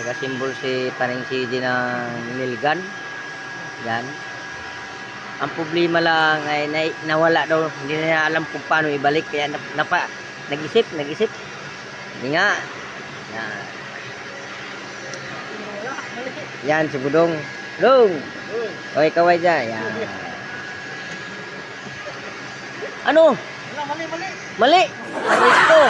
Nagasimbol si Paring CD ng nilgan. Yan. Ang problema lang ay nawala daw. Hindi na alam kung paano ibalik. Kaya nag-isip. Hindi nga. Yan. Yan si Budong. Budong! Kaway-kaway dyan. Yan. Ano? Mali. Mali! Ito!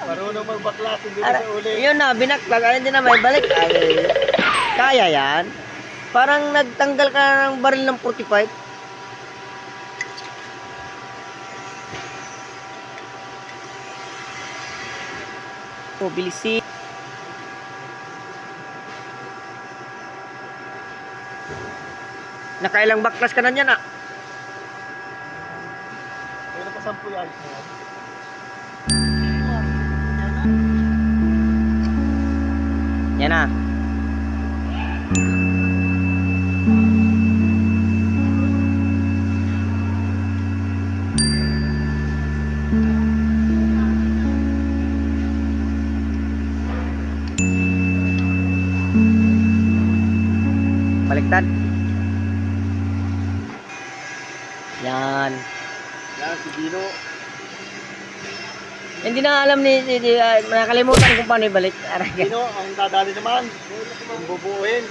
Marunong magbaklas, hindi na siya uli. Yun na, binaklag. Ay, hindi na may balik. Ay, kaya yan. Parang nagtanggal ka na ng baril ng 45. Oh, bilisin. Nakailang baklas ka na niyan ah. Pero pasampu yung alis mo. Yan na. Baliktad. Yan. Yan, si Dino. Hindi na alam ni nakalimutan kung paano ibalik. Dino, ang dadali naman. Ang bubuuhin.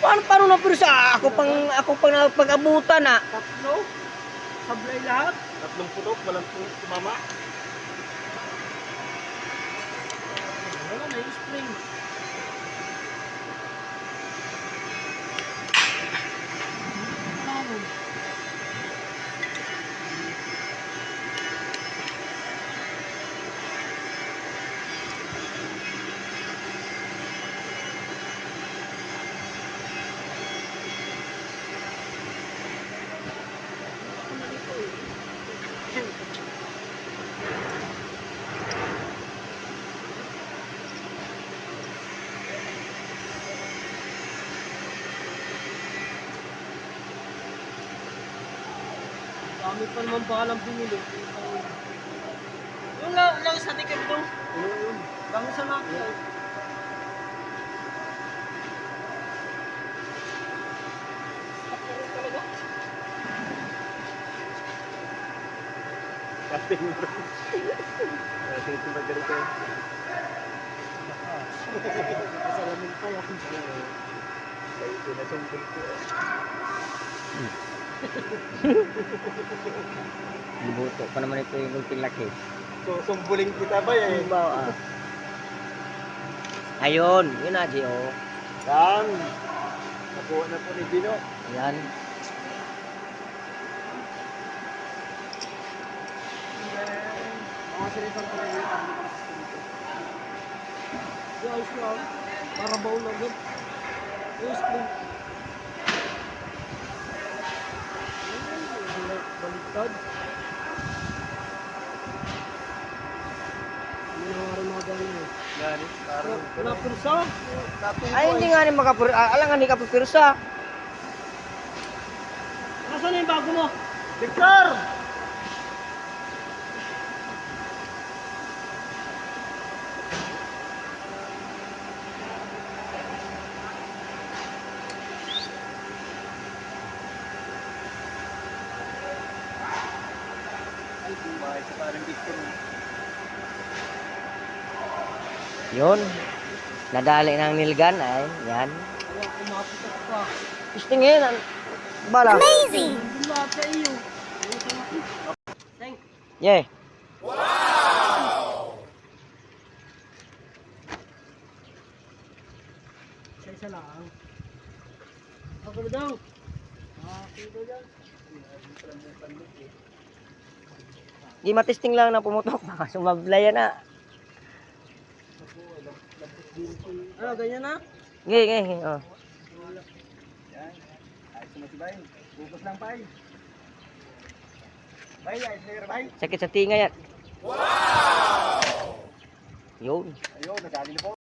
Paano na pero sa ako pang pag-abutan ah. Tatlo? Sablay lahat? Tatlong putok, walang tumama. Wala na yung spring. Dami pa naman bahalang binili. Yung lang sa ticket mo. Yun. Dami sa natin. Kasing mo. Kasing ito ba ganito? Kasalamin pa yan. Kaya pinasumbol ko. Buto pa naman ito yung laki. So, sumbuling kita ba eh? Ayun, yun na Gio. Yan. Nakuha na po ni Dino. Ayan. Mga sinipang ko rin yung ayos lang. Para baul lang yun. Ayos lang. Baliktad. Hindi na nga rin mga galing eh. Gani? Wala pursa. Ay, hindi nga rin alangan hindi ka pupirsa. Nasaan na yung bago mo? Victor! Ay, buhay sa parang Victor. Yun. Nadali ng nilgan ay, yan. Kaya kumapitak pa. Istingin, bala. Amazing! Hindi lahat sa iyo. Thank. Yeah. Isa lang. Ako na daw. Ako na daw. Di matesting lang na pumutok. Sumablaya na. Ano, ganyan na? Nge. Oh. Yan. Ayos mo si Bay. Bukos lang, Bay. Bay, ayos na yun, Bay. Sakit sa tinga yan. Yun. Ayun, nagkagili po.